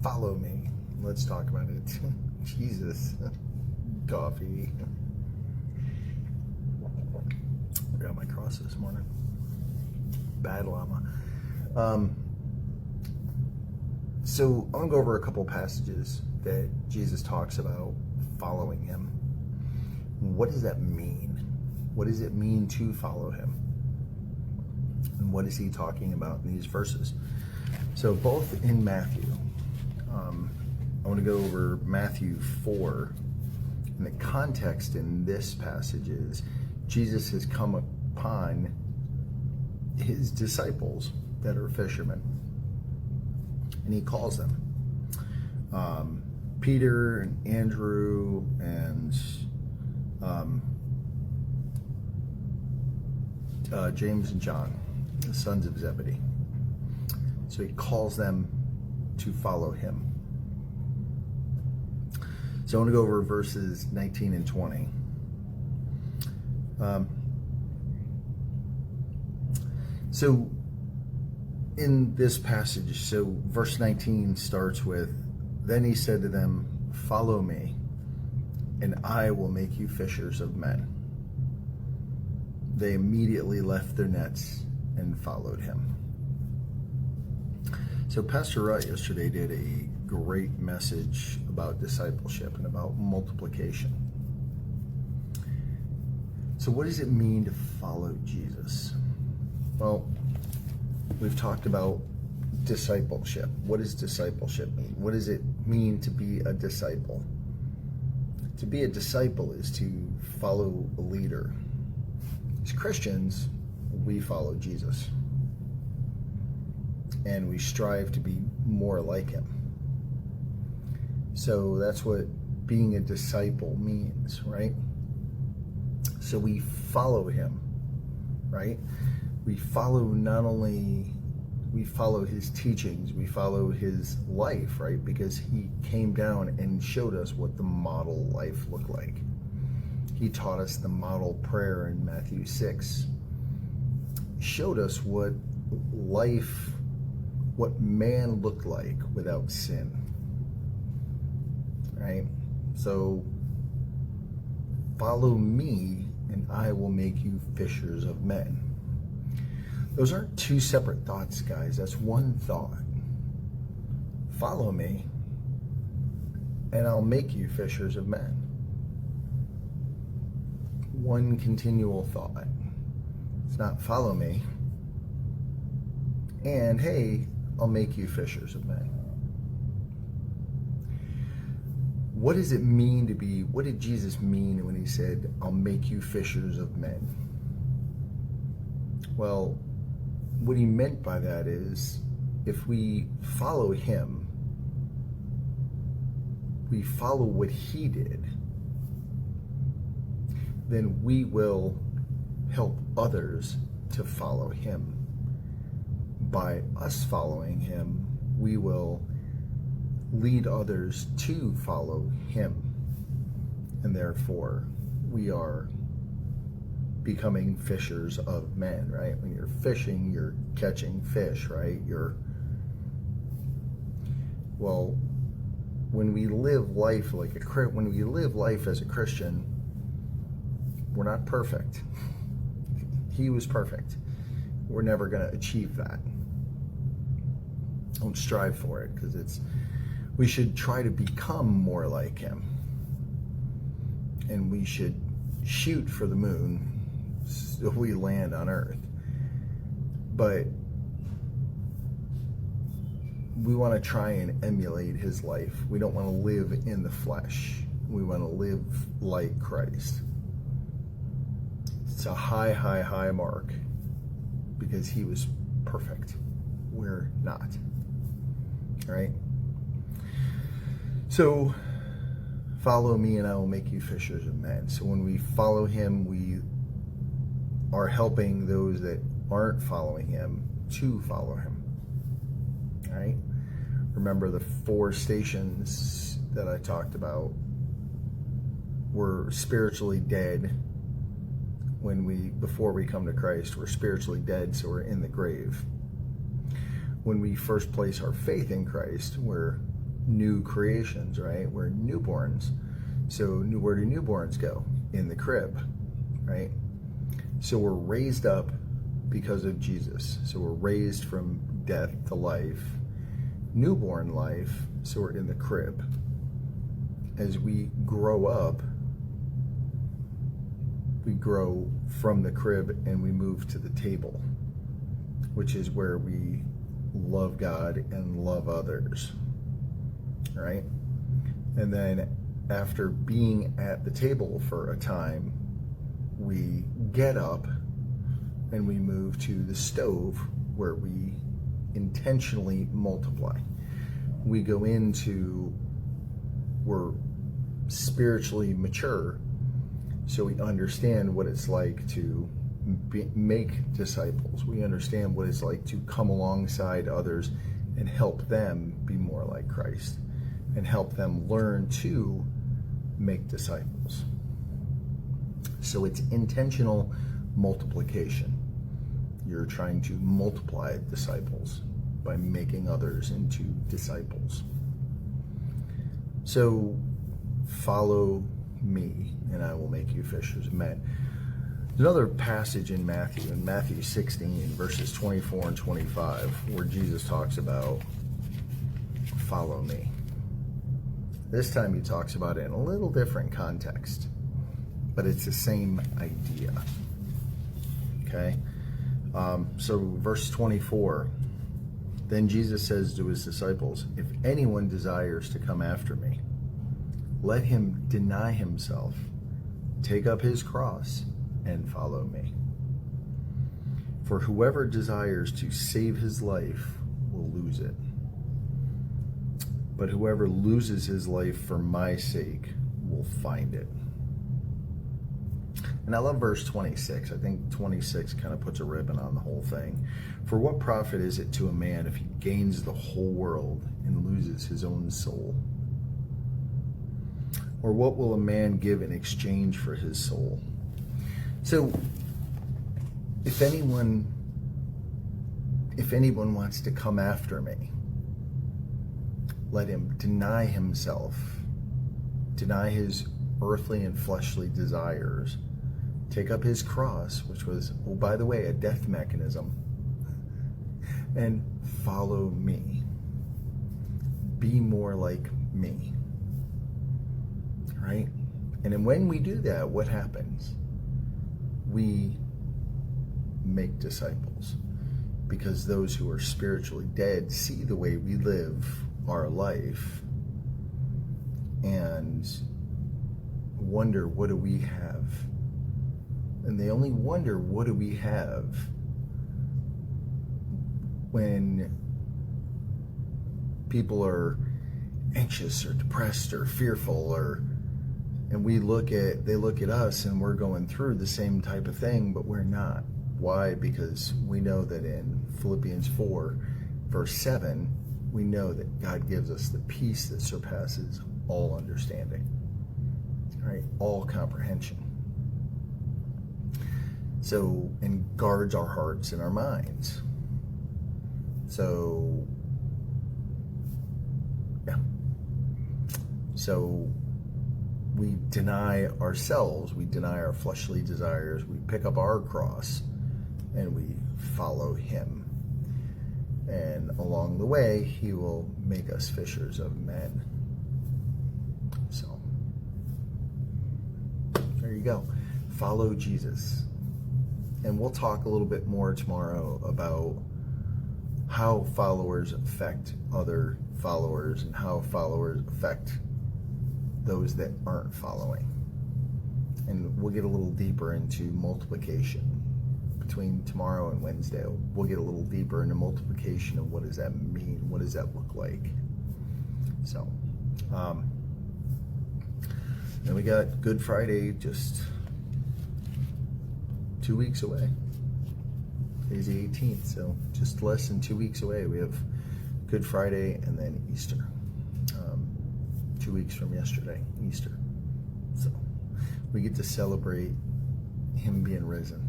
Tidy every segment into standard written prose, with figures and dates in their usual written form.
follow me. Let's talk about it. Jesus. Coffee. I got my cross this morning. Bad llama. So I'm going to go over a couple passages that Jesus talks about following him. What does that mean? What does it mean to follow him? And what is he talking about in these verses? So both in Matthew, I want to go over Matthew 4. And the context in this passage is Jesus has come upon his disciples that are fishermen. And he calls them. Peter and Andrew and James and John, the sons of Zebedee. So he calls them to follow him. So I want to go over verses 19 and 20. So in this passage, so verse 19 starts with, "Then he said to them, 'Follow me, and I will make you fishers of men.' They immediately left their nets and followed him." So Pastor Rutt yesterday did a great message about discipleship and about multiplication. So what does it mean to follow Jesus? Well, we've talked about discipleship. What does discipleship mean? What does it mean to be a disciple? To be a disciple is to follow a leader. As Christians, we follow Jesus. And we strive to be more like him. So that's what being a disciple means, right? So we follow him, right? We follow we follow his teachings, we follow his life, right? Because he came down and showed us what the model life looked like. He taught us the model prayer in Matthew 6. Showed us what man looked like without sin, right? So follow me and I will make you fishers of men. Those aren't two separate thoughts, guys. That's one thought. Follow me and I'll make you fishers of men. One continual thought. It's not follow me and hey, I'll make you fishers of men. What does it mean to be, what did Jesus mean when he said, I'll make you fishers of men? Well, what he meant by that is, if we follow him, we follow what he did, then we will help others to follow him. By us following him, we will lead others to follow him. And therefore, we are becoming fishers of men, right? When you're fishing, you're catching fish, right? When we live life as a Christian, we're not perfect. He was perfect. We're never going to achieve that. Don't strive for it, because we should try to become more like him. And we should shoot for the moon so we land on earth. But we want to try and emulate his life. We don't want to live in the flesh. We want to live like Christ. It's a high, high, high mark, because he was perfect. We're not. Right? So, follow me and I will make you fishers of men. So when we follow him, we are helping those that aren't following him to follow him. All right? Remember the 4 stations that I talked about. We're spiritually dead before we come to Christ. We're spiritually dead, so we're in the grave. When we first place our faith in Christ, we're new creations, right? We're newborns. So where do newborns go? In the crib, right? So we're raised up because of Jesus. So we're raised from death to life, newborn life, so we're in the crib. As we grow up, we grow from the crib and we move to the table, which is where we love God and love others, right? And then after being at the table for a time, we get up and we move to the stove where we intentionally multiply. We go into, we're spiritually mature, so we understand what it's like to make disciples. We understand what it's like to come alongside others and help them be more like Christ and help them learn to make disciples. So it's intentional multiplication. You're trying to multiply disciples by making others into disciples. So follow me and I will make you fishers of men. There's another passage in Matthew 16, verses 24 and 25, where Jesus talks about follow me. This time he talks about it in a little different context, but it's the same idea. Okay? So verse 24, then Jesus says to his disciples, if anyone desires to come after me, let him deny himself, take up his cross, and follow me. For whoever desires to save his life will lose it. But whoever loses his life for my sake will find it. And I love verse 26. I think 26 kind of puts a ribbon on the whole thing. For what profit is it to a man if he gains the whole world and loses his own soul? Or what will a man give in exchange for his soul? So, if anyone wants to come after me, let him deny himself, deny his earthly and fleshly desires, take up his cross, which was, oh, by the way, a death mechanism, and follow me. Be more like me. Right? And then when we do that, what happens? We make disciples, because those who are spiritually dead see the way we live our life and wonder, what do we have? And they only wonder, what do we have, when people are anxious or depressed or fearful, and they look at us and we're going through the same type of thing, but we're not. Why? Because we know that in Philippians 4, verse 7, we know that God gives us the peace that surpasses all understanding, right? All comprehension. So, and guards our hearts and our minds. So, yeah. So, we deny ourselves, we deny our fleshly desires, we pick up our cross, and we follow him. And along the way, he will make us fishers of men. So, there you go. Follow Jesus. And we'll talk a little bit more tomorrow about how followers affect other followers and how followers affect those that aren't following. And we'll get a little deeper into multiplication. Between tomorrow and Wednesday, we'll get a little deeper into multiplication and what does that mean? What does that look like? So, then we got Good Friday just 2 weeks away. Today's the 18th, so just less than 2 weeks away. We have Good Friday and then Easter. 2 weeks from yesterday, Easter. So we get to celebrate him being risen,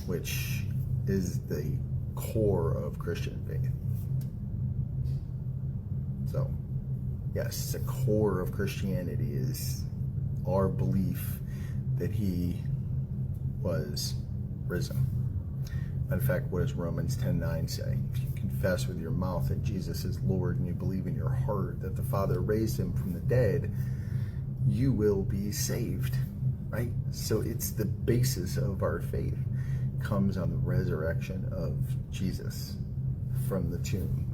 which is the core of Christian faith. So, yes, the core of Christianity is our belief that he was risen. In fact, what does Romans 10:9 say? If you confess with your mouth that Jesus is Lord and you believe in your heart that the Father raised him from the dead, you will be saved, right? So it's the basis of our faith, comes on the resurrection of Jesus from the tomb.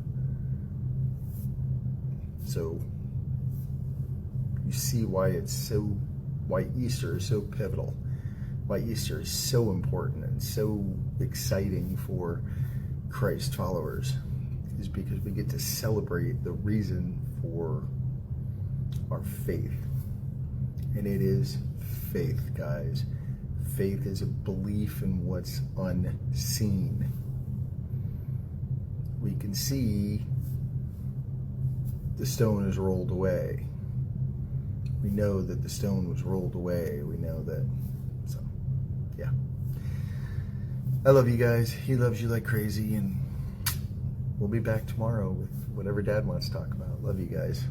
So you see why Easter is so pivotal, why Easter is so important and so exciting for Christ followers, is because we get to celebrate the reason for our faith. And it is faith, guys. Faith is a belief in what's unseen. We can see the stone is rolled away. We know that the stone was rolled away. We know that. So, yeah. I love you guys. He loves you like crazy. And we'll be back tomorrow with whatever Dad wants to talk about. Love you guys.